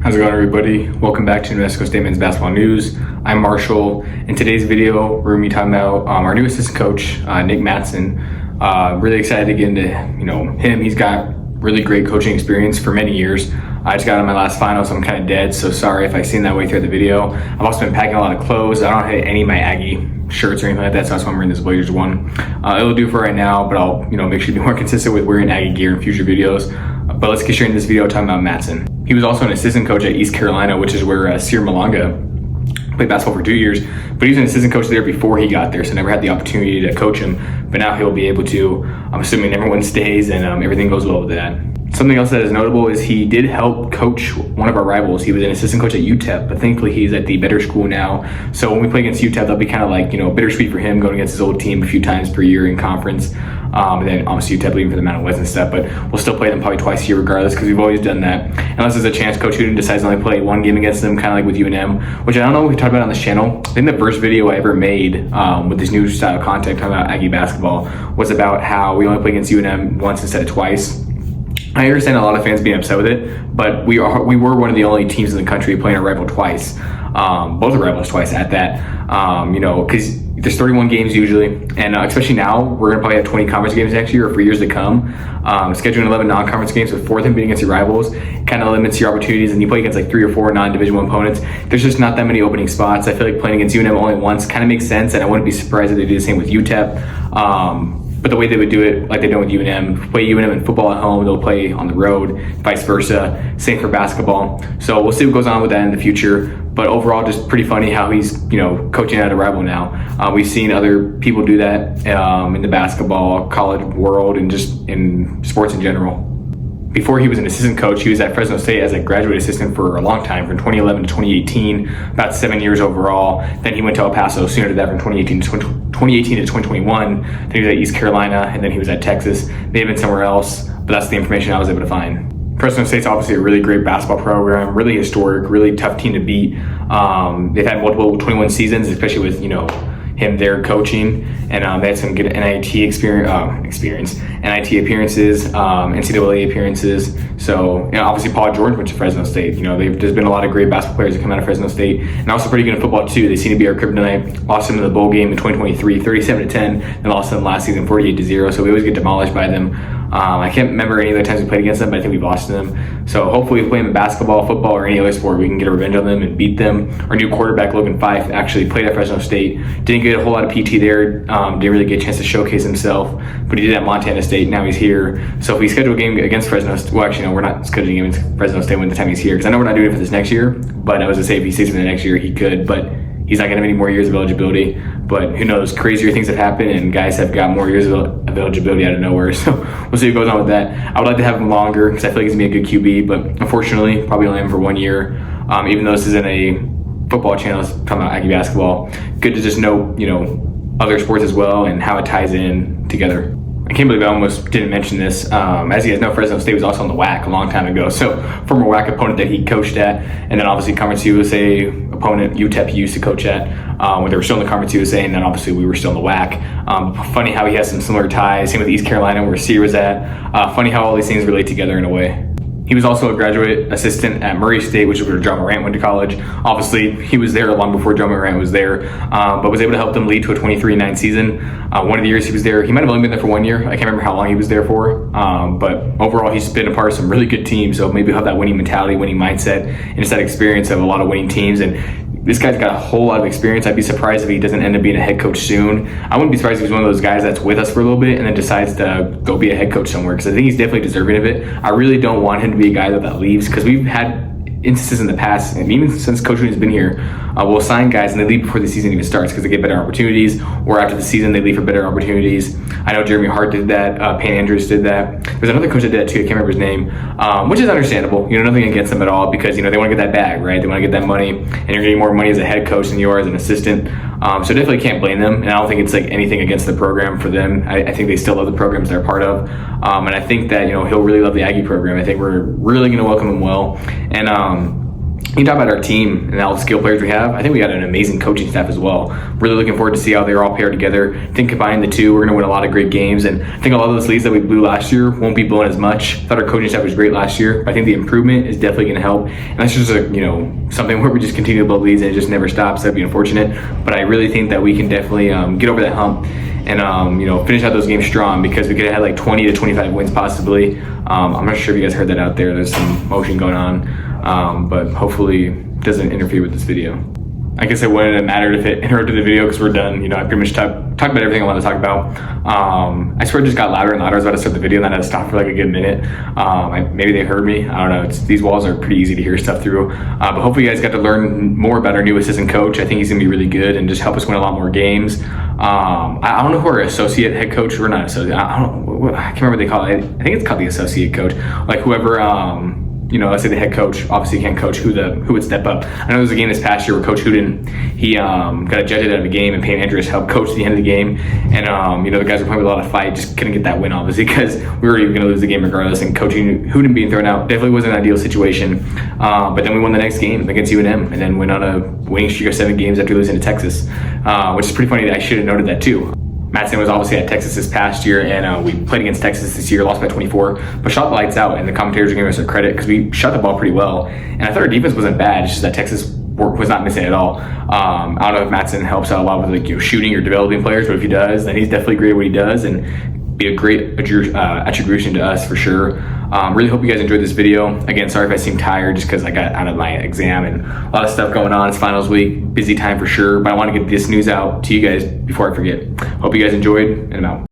How's it going, everybody? Welcome back to New Mexico State Men's Basketball News. I'm Marshall. In today's video, we're going to be talking about our new assistant coach, Nick Matson. Really excited to get into him. He's got really great coaching experience for many years. I just got on my last final, so I'm kind of dead, so sorry if I seem that way through the video. I've also been packing a lot of clothes. I don't have any of my Aggie shirts or anything like that, so that's why I'm wearing this Blazers one. It'll do for right now, but I'll make sure to be more consistent with wearing Aggie gear in future videos. But let's get straight into this video talking about Matson. He was also an assistant coach at East Carolina, which is where Sir Malanga played basketball for 2 years, but he was an assistant coach there before he got there, so never had the opportunity to coach him, but now he'll be able to. I'm assuming everyone stays and everything goes well with that. Something else that is notable is he did help coach one of our rivals. He was an assistant coach at UTEP, but thankfully he's at the better school now. So when we play against UTEP, that'll be kind of like, bittersweet for him going against his old team a few times per year in conference. And then obviously UTEP leaving for the Mountain West and stuff, but we'll still play them probably twice a year regardless because we've always done that. Unless there's a chance Coach Hooten decides to only play one game against them, kind of like with UNM, which I don't know if we talked about on this channel. I think the first video I ever made with this new style of content talking about Aggie basketball was about how we only play against UNM once instead of twice. I understand a lot of fans being upset with it, but we were one of the only teams in the country playing our rival twice. Both our rivals twice at that, because there's 31 games usually, and especially now, we're going to probably have 20 conference games next year or for years to come. Scheduling 11 non-conference games with 4 of them being against your rivals kind of limits your opportunities, and you play against like 3 or 4 non-Division I opponents. There's just not that many opening spots. I feel like playing against UNM only once kind of makes sense, and I wouldn't be surprised if they do the same with UTEP. But the way they would do it, like they do with UNM, play UNM in football at home, they'll play on the road, vice versa. Same for basketball. So we'll see what goes on with that in the future. But overall, just pretty funny how he's, coaching at a rival now. We've seen other people do that in the basketball, college world, and just in sports in general. Before he was an assistant coach, he was at Fresno State as a graduate assistant for a long time, from 2011 to 2018, about 7 years overall. Then he went to El Paso sooner to that, from 2018 to 2021. Then he was at East Carolina, and then he was at Texas. May have been somewhere else, but that's the information I was able to find. Fresno State's obviously a really great basketball program, really historic, really tough team to beat. They've had multiple 21 seasons, especially with, him there coaching, and they had some good NIT experience, NIT appearances, NCAA appearances. So obviously Paul George went to Fresno State. There's been a lot of great basketball players that come out of Fresno State, and also pretty good in football too. They seem to be our kryptonite. Lost them in the bowl game in 2023, 37-10, and lost them last season 48-0. So we always get demolished by them. I can't remember any of the times we played against them, but I think we've lost to them. So hopefully if we play them in basketball, football, or any other sport, we can get a revenge on them and beat them. Our new quarterback, Logan Fife, actually played at Fresno State. Didn't get a whole lot of PT there. Didn't really get a chance to showcase himself, but he did at Montana State. Now he's here. So if we schedule a game against Fresno State, well, actually, no, we're not scheduling a game against Fresno State when the time he's here, because I know we're not doing it for this next year, but I was going to say if he stays for the next year, he could, but he's not going to have any more years of eligibility. But who knows, crazier things have happened, and guys have got more years of eligibility out of nowhere. So we'll see what goes on with that. I would like to have him longer because I feel like he's going to be a good QB, but unfortunately, probably only him for 1 year. Even though this isn't a football channel, it's talking about Aggie basketball. Good to just know, other sports as well and how it ties in together. I can't believe I almost didn't mention this. As you guys know, Fresno State was also on the WAC a long time ago. So former WAC opponent that he coached at, and then obviously Conference USA opponent UTEP used to coach at when they were still in the Conference USA, and then obviously we were still in the WAC. Funny how he has some similar ties. Same with East Carolina where Sear was at. Funny how all these things relate together in a way. He was also a graduate assistant at Murray State, which is where John Morant went to college. Obviously, he was there long before John Morant was there, but was able to help them lead to a 23-9 season. One of the years he was there, he might have only been there for 1 year. I can't remember how long he was there for, but overall, he's been a part of some really good teams, so maybe he'll have that winning mentality, winning mindset, and just that experience of a lot of winning teams. And this guy's got a whole lot of experience. I'd be surprised if he doesn't end up being a head coach soon. I wouldn't be surprised if he's one of those guys that's with us for a little bit and then decides to go be a head coach somewhere, because I think he's definitely deserving of it. I really don't want him to be a guy that leaves, because we've had instances in the past, and even since Coach Hooten's been here, we'll sign guys and they leave before the season even starts because they get better opportunities, or after the season they leave for better opportunities. I know Jeremy Hart did that, Payne Andrews did that. There's another coach that did that too, I can't remember his name, which is understandable. Nothing against them at all, because they want to get that bag, right? They want to get that money, and you're getting more money as a head coach than you are as an assistant. So definitely can't blame them, and I don't think it's like anything against the program for them. I think they still love the programs they're a part of, and I think that he'll really love the Aggie program. I think we're really going to welcome him well, and you talk about our team and all the skill players we have. I think we got an amazing coaching staff as well. Really looking forward to see how they're all paired together. I think combining the two, we're going to win a lot of great games. And I think a lot of those leads that we blew last year won't be blown as much. I thought our coaching staff was great last year, but I think the improvement is definitely going to help. And that's just something where we just continue to blow leads and it just never stops. That'd be unfortunate. But I really think that we can definitely get over that hump and finish out those games strong, because we could have had like 20 to 25 wins possibly. I'm not sure if you guys heard that out there. There's some motion going on, but hopefully it doesn't interfere with this video. I guess it wouldn't have mattered if it interrupted the video because we're done. I pretty much talked about everything I wanted to talk about. I swear it just got louder and louder. I was about to start the video and then I had to stop for like a good minute. Maybe they heard me. I don't know. These walls are pretty easy to hear stuff through. But hopefully you guys got to learn more about our new assistant coach. I think he's going to be really good and just help us win a lot more games. I don't know who our associate head coach. We're not associate. I can't remember what they call it. I think it's called the associate coach. Like whoever... let's say the head coach obviously can't coach who would step up. I know there was a game this past year where Coach Hooten, he got ejected out of a game and Payne Andrews helped coach the end of the game. And, the guys were playing with a lot of fight, just couldn't get that win obviously because we were even going to lose the game regardless. And Coach Hooten being thrown out definitely wasn't an ideal situation. But then we won the next game against UNM and then went on a winning streak of 7 games after losing to Texas, which is pretty funny that I should have noted that too. Matson was obviously at Texas this past year, and we played against Texas this year, lost by 24, but shot the lights out, and the commentators are giving us their credit because we shot the ball pretty well. And I thought our defense wasn't bad, it's just that Texas was not missing at all. I don't know if Matson helps out a lot with shooting or developing players, but if he does, then he's definitely great at what he does and be a great attribution to us for sure. Really hope you guys enjoyed this video. Again, sorry if I seem tired just because I got out of my exam and a lot of stuff going on. It's finals week, busy time for sure, but I want to get this news out to you guys before I forget. Hope you guys enjoyed, and I'm out.